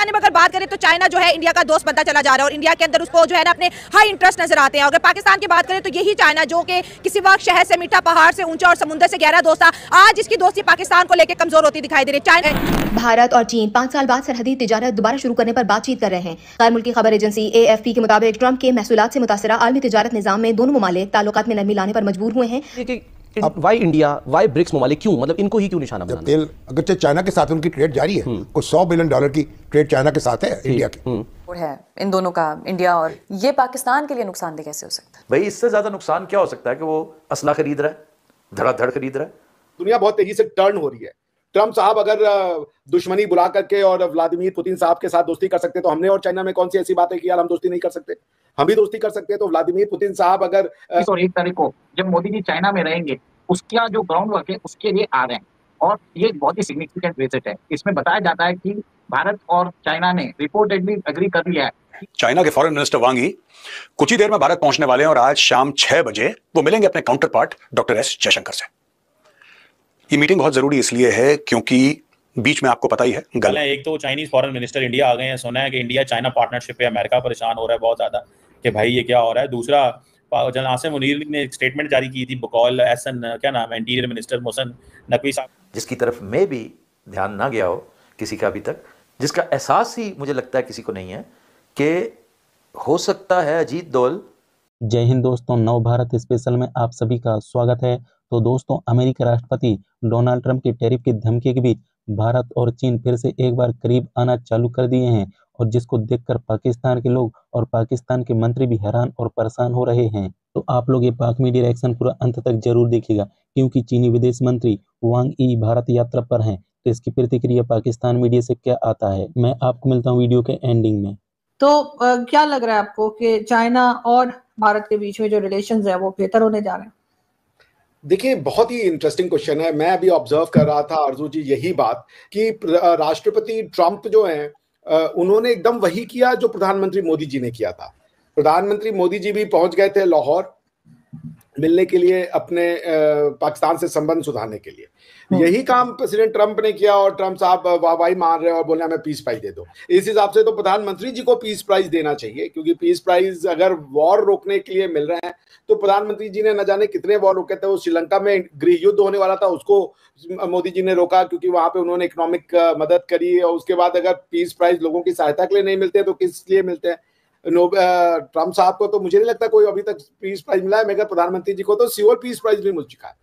में अगर बात करें तो चाइना जो है इंडिया का दोस्त बनता चला जा रहा है और इंडिया के अंदर उसको जो है ना अपने हाई इंटरेस्ट नजर आते हैं। अगर पाकिस्तान की बात करें तो यही चाइना जो कि किसी वक्त शहर से मीठा, पहाड़ से ऊंचा और समुद्र से गहरा दोस्त था, आज इसकी दोस्ती पाकिस्तान को लेकर कमजोर होती दिखाई दे रही है। भारत और चीन 5 साल बाद सरहदी तिजारत दोबारा शुरू करने पर बातचीत कर रहे हैं। गैर मुल्की खबर एजेंसी AFP के मुताबिक ट्रंप के महसूलात से मुतासरा आलमी तिजारत निजाम में दोनों ममालिक ताल्लुकात में नरमी लाने पर मजबूर हुए हैं। वाई इंडिया, वाई ब्रिक्स ममालिक, क्यों, मतलब इनको ही क्यों निशाना बनाना? तेल अगर चाइना के साथ उनकी ट्रेड जारी है, कुछ $100 बिलियन की ट्रेड चाइना के साथ है इंडिया की है इन दोनों का, इंडिया और ये पाकिस्तान के लिए नुकसानदेह कैसे हो सकता है? भाई इससे ज्यादा नुकसान क्या हो सकता है कि वो असला खरीद रहा है, धड़ाधड़ खरीद रहा है। दुनिया बहुत तेजी से टर्न हो रही है। ट्रम्प साहब अगर दुश्मनी बुला करके और व्लादिमीर पुतिन साहब के साथ दोस्ती कर सकते तो हमने और चाइना में कौन सी ऐसी बात है कि यार हम दोस्ती नहीं कर सकते? हम भी दोस्ती कर सकते हैं। तो व्लादिमीर पुतिन साहब अगर 1 तारीख को जब मोदी जी चाइना में रहेंगे, उसका जो ग्राउंड वर्क है उसके लिए आ रहे हैं और ये बहुत ही सिग्निफिकेंट विजिट है। इसमें बताया जाता है कि भारत और चाइना ने रिपोर्टेडली एग्री कर लिया है। चाइना के फॉरेन मिनिस्टर वांग यी कुछ ही देर में भारत पहुंचने वाले हैं और आज शाम 6 बजे वो मिलेंगे अपने counter part doctor S Jaishankar से। ये मीटिंग बहुत जरूरी इसलिए है क्योंकि बीच में आपको पता ही है एक तो चाइनीज फॉरेन मिनिस्टर इंडिया आ गए हैं। सुना है कि इंडिया चाइना पार्टनरशिप पे अमेरिका परेशान हो रहा है बहुत ज्यादा कि भाई ये क्या हो रहा है। दूसरा, जनरल आसिम मुनीर ने एक स्टेटमेंट जारी की थी, बकौल एहसन क्या नाम है इंटीरियर मिनिस्टर मोहसिन नकवी साहब, जिसकी तरफ में भी ध्यान ना गया हो किसी का अभी तक, जिसका एहसास ही मुझे लगता है किसी को नहीं है कि हो सकता है अजीत दोल। जय हिंद दोस्तों, नव भारत स्पेशल में आप सभी का स्वागत है। तो दोस्तों, अमेरिकी राष्ट्रपति डोनाल्ड ट्रंप की टैरिफ की धमकी के बीच भारत और चीन फिर से एक बार करीब आना चालू कर दिए हैं और जिसको देखकर पाकिस्तान के लोग और पाकिस्तान के मंत्री भी हैरान और परेशान हो रहे हैं। तो आप लोग ये पाक मीडिया रिएक्शन पूरा अंत तक जरूर देखिएगा क्योंकि चीनी विदेश मंत्री वांग यी भारत यात्रा पर हैं। तो इसकी प्रतिक्रिया पाकिस्तान मीडिया से क्या आता है, मैं आपको मिलता हूँ वीडियो के एंडिंग में। तो क्या लग रहा है आपको कि चाइना और भारत के बीच में जो रिलेशंस है वो बेहतर होने जा रहे हैं? देखिए, बहुत ही इंटरेस्टिंग क्वेश्चन है। मैं अभी ऑब्जर्व कर रहा था आरजू जी यही बात कि राष्ट्रपति ट्रंप जो हैं उन्होंने एकदम वही किया जो प्रधानमंत्री मोदी जी ने किया था। प्रधानमंत्री मोदी जी भी पहुंच गए थे लाहौर मिलने के लिए अपने पाकिस्तान से संबंध सुधारने के लिए। यही काम प्रेसिडेंट ट्रंप ने किया और ट्रंप साहब वाहवाही मार रहे हैं और बोल रहे हैं हमें पीस प्राइज दे दो। इस हिसाब से तो प्रधानमंत्री जी को पीस प्राइज देना चाहिए क्योंकि पीस प्राइज अगर वॉर रोकने के लिए मिल रहे हैं तो प्रधानमंत्री जी ने न जाने कितने वॉर रोके थे। वो श्रीलंका में गृह युद्ध होने वाला था, उसको मोदी जी ने रोका क्योंकि वहां पे उन्होंने इकोनॉमिक मदद करी। और उसके बाद अगर पीस प्राइज लोगों की सहायता के लिए नहीं मिलते तो किस लिए मिलते हैं? ट्रंप साहब को तो मुझे नहीं लगता कोई अभी तक पीस प्राइज मिला है, मगर प्रधानमंत्री जी को तो सियोल पीस प्राइज भी मिल चुका है।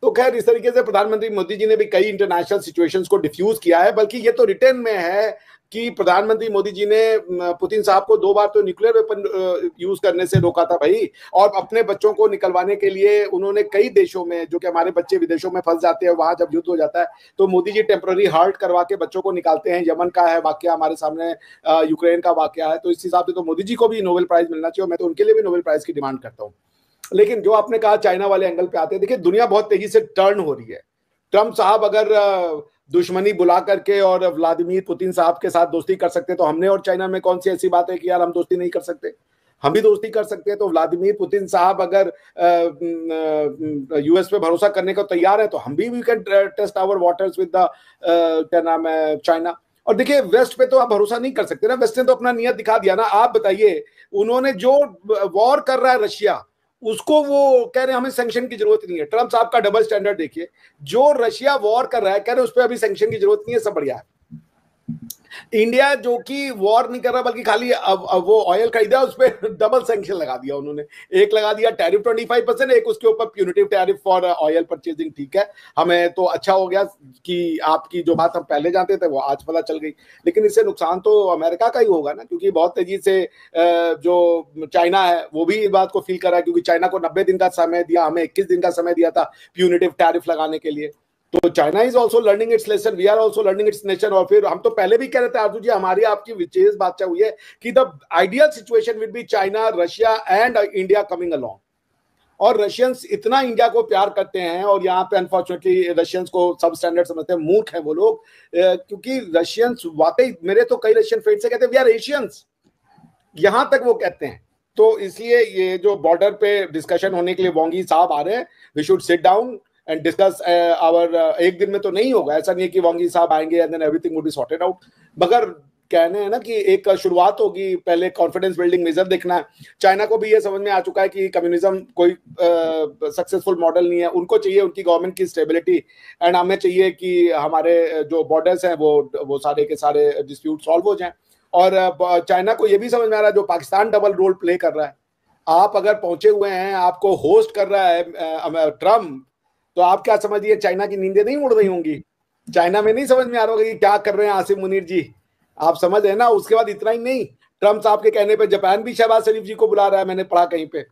तो खैर, इस तरीके से प्रधानमंत्री मोदी जी ने भी कई इंटरनेशनल सिचुएशंस को डिफ्यूज किया है। बल्कि ये तो रिटर्न में है कि प्रधानमंत्री मोदी जी ने पुतिन साहब को 2 बार तो न्यूक्लियर वेपन यूज करने से रोका था भाई। और अपने बच्चों को निकलवाने के लिए उन्होंने कई देशों में, जो कि हमारे बच्चे विदेशों में फंस जाते हैं, वहां जब युद्ध हो जाता है तो मोदी जी टेम्पररी हाल्ट करवा के बच्चों को निकालते हैं। यमन का है वाकया हमारे सामने, यूक्रेन का वाकया है। तो इस हिसाब से तो मोदी जी को भी नोबेल प्राइज मिलना चाहिए और मैं तो उनके लिए भी नोबेल प्राइज की डिमांड करता हूँ। लेकिन जो आपने कहा चाइना वाले एंगल पे आते हैं, देखिए दुनिया बहुत तेजी से टर्न हो रही है। ट्रम्प साहब अगर दुश्मनी बुला करके और व्लादिमीर पुतिन साहब के साथ दोस्ती कर सकते तो हमने और चाइना में कौन सी ऐसी बात है कि यार हम दोस्ती नहीं कर सकते? हम भी दोस्ती कर सकते हैं। तो व्लादिमीर पुतिन साहब अगर यूएस पे भरोसा करने को तैयार है तो हम भी we can test our waters with the क्या नाम है चाइना। और देखिए, वेस्ट पे तो आप भरोसा नहीं कर सकते ना, वेस्ट ने तो अपना नियत दिखा दिया ना। आप बताइए, उन्होंने जो वॉर कर रहा है रशिया, उसको वो कह रहे हैं हमें सैंक्शन की जरूरत नहीं है। ट्रम्प साहब का डबल स्टैंडर्ड देखिए। जो रशिया वॉर कर रहा है कह रहे हैं उस पर अभी सैंक्शन की जरूरत नहीं है, सब बढ़िया है। इंडिया जो कि वॉर नहीं कर रहा बल्कि खाली अब वो ऑयल खरीदा, उस पर डबल सैंक्शन लगा दिया उन्होंने। एक लगा दिया टैरिफ 25%, एक उसके ऊपर punitive tariff for oil purchasing. ठीक है, हमें तो अच्छा हो गया कि आपकी जो बात हम पहले जानते थे वो आज पता चल गई। लेकिन इससे नुकसान तो अमेरिका का ही होगा ना, क्योंकि बहुत तेजी से जो चाइना है वो भी इस बात को फील कर रहा है, क्योंकि चाइना को 90 दिन का समय दिया, हमें 21 दिन का समय दिया था प्यूनिटिव टैरिफ लगाने के लिए। तो China is also learning its lesson, we are also learning its nation. और फिर हम तो पहले भी कह रहे थे आरजू जी, हमारी आपकी विशेष बात हुई है कि the ideal situation will be China, Russia and India coming along. और रशियंस इतना इंडिया को प्यार करते हैं और यहाँ पे अनफॉर्चुनेटली रशियंस को सब स्टैंडर्ड समझते हैं, मूर्ख हैं वो लोग। क्योंकि रशियंस वाकई, मेरे तो कई रशियन फ्रेंड्स से कहते हैं वी आर एशियंस, यहां तक वो कहते हैं। तो इसलिए ये जो बॉर्डर पे डिस्कशन होने के लिए वांग यी साहब आ रहे हैं, we should sit down and discuss our. एक दिन में तो नहीं होगा, ऐसा नहीं है कि वांग यी साहब आएंगे and then everything would be sorted out. मगर कहने हैं ना कि एक शुरुआत होगी, पहले कॉन्फिडेंस बिल्डिंग मेजर देखना है। चाइना को भी ये समझ में आ चुका है कि कम्युनिज्म कोई सक्सेसफुल मॉडल नहीं है, उनको चाहिए उनकी गवर्नमेंट की स्टेबिलिटी, एंड हमें चाहिए कि हमारे जो बॉर्डर्स हैं वो सारे के सारे डिस्प्यूट सॉल्व हो जाएं। और चाइना को ये भी समझ में आ रहा है जो पाकिस्तान डबल रोल प्ले कर रहा है, आप अगर पहुंचे हुए हैं, आपको होस्ट कर रहा है ट्रम्प, तो आप क्या समझिए चाइना की नींदें नहीं उड़ रही होंगी? चाइना में नहीं समझ में आ रहा होगा कि क्या कर रहे हैं आसिम मुनीर जी, आप समझ रहे हैं ना। उसके बाद इतना ही नहीं, ट्रम्प साहब के कहने पे जापान भी शहबाज शरीफ जी को बुला रहा है, मैंने पढ़ा कहीं पे।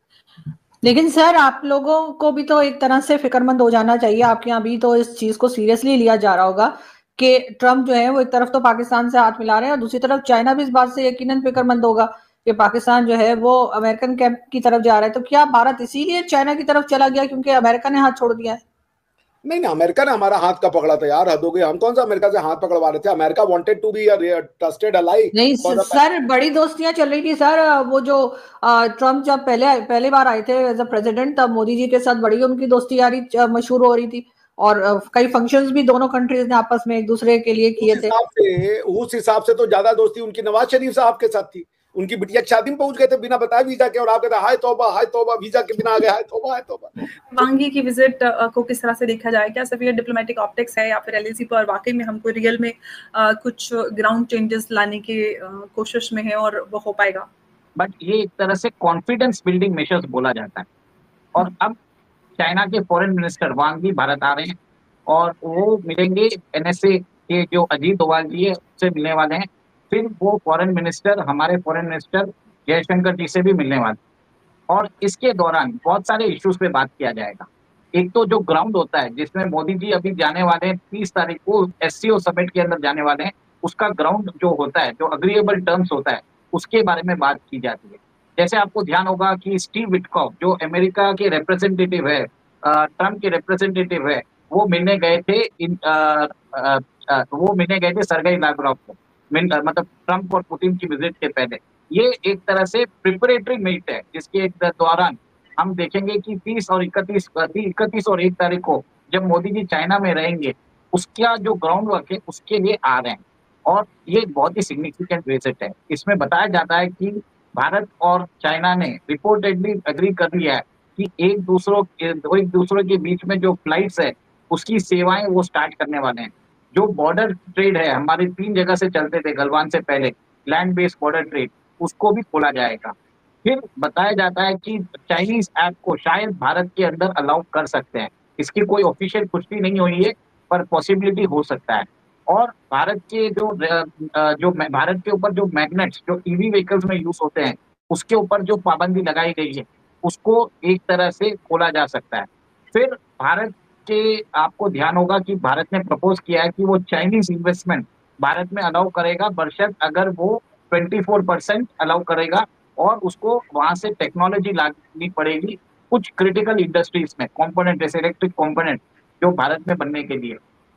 लेकिन सर आप लोगों को भी तो एक तरह से फिक्रमंद हो जाना चाहिए, आपके यहाँ भी तो इस चीज को सीरियसली लिया जा रहा होगा कि ट्रम्प जो है वो एक तरफ तो पाकिस्तान से हाथ मिला रहे हैं और दूसरी तरफ चाइना भी इस बात से यकीनन फिक्रमंद होगा कि पाकिस्तान जो है वो अमेरिकन कैंप की तरफ जा रहा है। तो क्या भारत इसीलिए चाइना की तरफ चला गया क्योंकि अमेरिका ने हाथ छोड़ दिया है? नहीं ना, अमेरिका ने हमारा हाथ का पकड़ा था यार, हद हो गई। हम कौन सा अमेरिका से हाथ पकड़वा रहे थे? America wanted to be a trusted ally. नहीं सर, बड़ी दोस्तियां चल रही थी सर। वो जो ट्रम्प जब पहले बार आए थे एज अ प्रेसिडेंट, तब मोदी जी के साथ बड़ी उनकी दोस्ती यारी मशहूर हो रही थी और कई फंक्शंस भी दोनों कंट्रीज ने आपस में एक दूसरे के लिए किए थे। उस हिसाब से तो ज्यादा दोस्ती उनकी नवाज शरीफ साहब के साथ थी। उनकी बिटिया की शादी में पहुंच गए थे बिना बताए वीजा के, और आप कहते हाय तौबा वीजा के बिना आ गए, हाय तौबा। वांग यी की विजिट को किस तरह से देखा जाए? क्या सिर्फ ये डिप्लोमेटिक ऑप्टिक्स है या फिर एलएसी पर वाकई में हमको रियल में कुछ ग्राउंड चेंजेस लाने की कोशिश में है और वो हो पाएगा? बट ये एक तरह से कॉन्फिडेंस बिल्डिंग मेजर्स बोला जाता है। और अब चाइना के फॉरेन मिनिस्टर वांग भी भारत आ रहे हैं और वो मिलेंगे एनएसए के जो अजीत डोभाल जी है उससे मिलने वाले हैं। फिर वो हमारे फॉरेन मिनिस्टर जयशंकर जी से भी मिलने वाले, और इसके दौरान बहुत सारे इश्यूज पे बात किया जाएगा। एक तो जो ग्राउंड होता है जिसमें मोदी जी अभी जाने वाले हैं 30 तारीख को एससीओ समिट के अंदर जाने वाले हैं, उसका ग्राउंड जो होता है, जो अग्रीएबल टर्म्स होता है, उसके बारे में बात की जाती है। जैसे आपको ध्यान होगा कि स्टीव विटकॉफ जो अमेरिका के रिप्रेजेंटेटिव है, ट्रम्प के रिप्रेजेंटेटिव है, वो मिलने गए थे सरगेई लावरोव को, मतलब ट्रम्प और पुतिन की विजिट के पहले। ये एक तरह से प्रिपरेटरी मीट है जिसके दौरान हम देखेंगे कि 30 और 1 तारीख को जब मोदी जी चाइना में रहेंगे, उसका जो ग्राउंड वर्क है उसके लिए आ रहे हैं। और ये बहुत ही सिग्निफिकेंट विजिट है। इसमें बताया जाता है कि भारत और चाइना ने रिपोर्टेडली एग्री कर लिया है कि एक दूसरे के बीच में जो फ्लाइट्स है उसकी सेवाएं वो स्टार्ट करने वाले हैं। जो बॉर्डर ट्रेड है हमारे 3 जगह से चलते थे गलवान से पहले, लैंड बेस्ड बॉर्डर ट्रेड, उसको भी खोला जाएगा। फिर बताया जाता है कि चाइनीज ऐप को शायद भारत के अंदर अलाउ कर सकते हैं। इसकी कोई ऑफिशियल पुष्टि नहीं हुई है पर पॉसिबिलिटी हो सकता है। और भारत के भारत के ऊपर जो मैग्नेट्स जो ईवी व्हीकल्स में यूज होते हैं उसके ऊपर जो पाबंदी लगाई गई है उसको एक तरह से खोला जा सकता है। फिर भारत के आपको ध्यान होगा कि भारत ने प्रपोज किया है कि वो चाइनीज इन्वेस्टमेंट भारत में अलाउ करेगा, बशर्त अगर वो 24% अलाउ करेगा और उसको वहां से टेक्नोलॉजी लानी पड़ेगी कुछ क्रिटिकल इंडस्ट्रीज में, कंपोनेंट जैसे इलेक्ट्रिक कंपोनेंट जो भारत में बनने के लिए।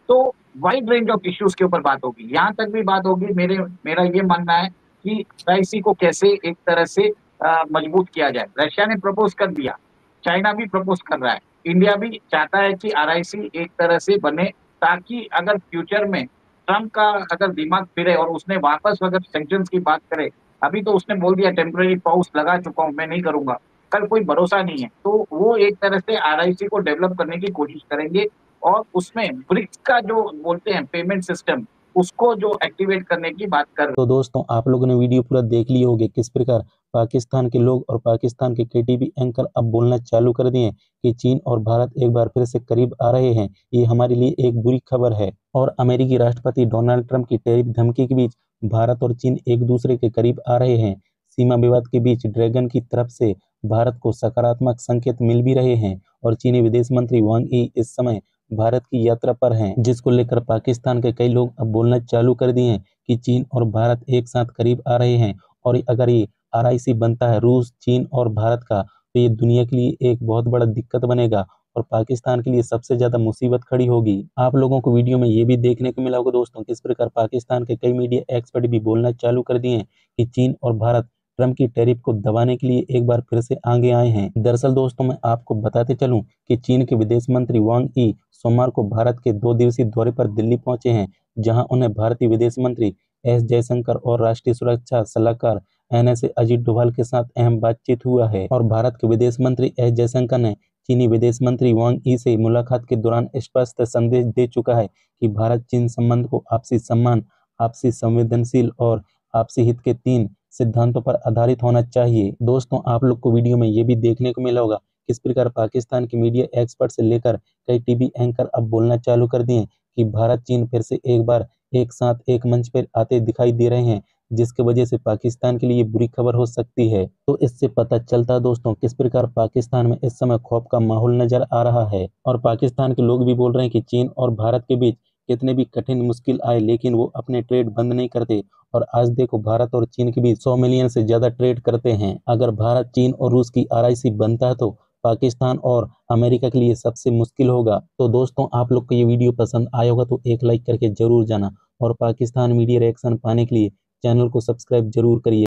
तो वाइड रेंज ऑफ इश्यूज के ऊपर बात होगी। यहाँ तक भी बात होगी, मेरा ये मानना है कि आरआईसी को कैसे एक तरह से मजबूत किया जाए। रशिया ने प्रपोज कर दिया, चाइना भी प्रपोज कर रहा है, इंडिया भी चाहता है कि आरआईसी एक तरह से बने, ताकि अगर फ्यूचर में ट्रम्प का अगर दिमाग फिरे और उसने वापस अगर सैंक्शंस की बात करे, अभी तो उसने बोल दिया टेम्पररी पॉज लगा चुका हूं, मैं नहीं करूंगा, कल कोई भरोसा नहीं है। तो वो एक तरह से आरआईसी को डेवलप करने की कोशिश करेंगे और उसमें ब्रिक्स का जो बोलते हैं पेमेंट सिस्टम, उसको जो एक्टिवेट करने की बात कर। तो दोस्तों आप लोगों ने वीडियो पूरा देख लिए होंगे किस प्रकार पाकिस्तान के लोग और पाकिस्तान के केटीवी एंकर अब बोलना चालू कर दिए कि चीन और भारत एक बार फिर से करीब आ रहे हैं। ये हमारे लिए एक बुरी खबर है। और अमेरिकी राष्ट्रपति डोनाल्ड ट्रंप की टैरिफ धमकी के बीच भारत और चीन एक दूसरे के करीब आ रहे हैं। सीमा विवाद के बीच ड्रैगन की तरफ से भारत को सकारात्मक संकेत मिल भी रहे हैं और चीनी विदेश मंत्री वांग यी इस समय भारत की यात्रा पर हैं, जिसको लेकर पाकिस्तान के कई लोग अब बोलना चालू कर दिए हैं कि चीन और भारत एक साथ करीब आ रहे हैं। और अगर ये आरआईसी बनता है रूस, चीन और भारत का, तो ये दुनिया के लिए एक बहुत बड़ा दिक्कत बनेगा और पाकिस्तान के लिए सबसे ज्यादा मुसीबत खड़ी होगी। आप लोगों को वीडियो में ये भी देखने को मिला होगा दोस्तों किस प्रकार पाकिस्तान के कई मीडिया एक्सपर्ट भी बोलना चालू कर दिए हैं कि चीन और भारत ट्रंप की टैरिफ को दबाने के लिए एक बार फिर से आगे आए हैं। दरअसल दोस्तों मैं आपको बताते चलूं कि चीन के विदेश मंत्री वांग यी सोमवार को भारत के 2 दिवसीय दौरे पर दिल्ली पहुंचे हैं, जहां उन्हें भारतीय विदेश मंत्री एस जयशंकर और राष्ट्रीय सुरक्षा सलाहकार NSA अजीत डोभाल के साथ अहम बातचीत हुआ है और भारत के विदेश मंत्री एस जयशंकर ने चीनी विदेश मंत्री वांग यी से मुलाकात के दौरान स्पष्ट संदेश दे चुका है कि भारत चीन संबंध को आपसी सम्मान, आपसी संवेदनशील और आपसी हित के 3 सिद्धांतों पर आधारित होना चाहिए। दोस्तों, आप लोग को वीडियो में ये भी देखने को मिला होगा किस प्रकार पाकिस्तान के मीडिया एक्सपर्ट से लेकर कई टीवी एंकर अब बोलना चालू कर दिए कि भारत चीन फिर से एक बार एक साथ एक मंच पर आते दिखाई दे रहे हैं, जिसकी वजह से पाकिस्तान के लिए बुरी खबर हो सकती है। तो इससे पता चलता है दोस्तों किस प्रकार पाकिस्तान में इस समय खौफ का माहौल नजर आ रहा है और पाकिस्तान के लोग भी बोल रहे हैं कि चीन और भारत के बीच कितने भी कठिन मुश्किल आए लेकिन वो अपने ट्रेड बंद नहीं करते। और आज देखो, भारत और चीन के बीच 100 मिलियन से ज्यादा ट्रेड करते हैं। अगर भारत, चीन और रूस की RIC बनता है तो पाकिस्तान और अमेरिका के लिए सबसे मुश्किल होगा। तो दोस्तों, आप लोग को ये वीडियो पसंद आया होगा तो एक लाइक करके जरूर जाना और पाकिस्तान मीडिया रिएक्शन पाने के लिए चैनल को सब्सक्राइब जरूर करिए।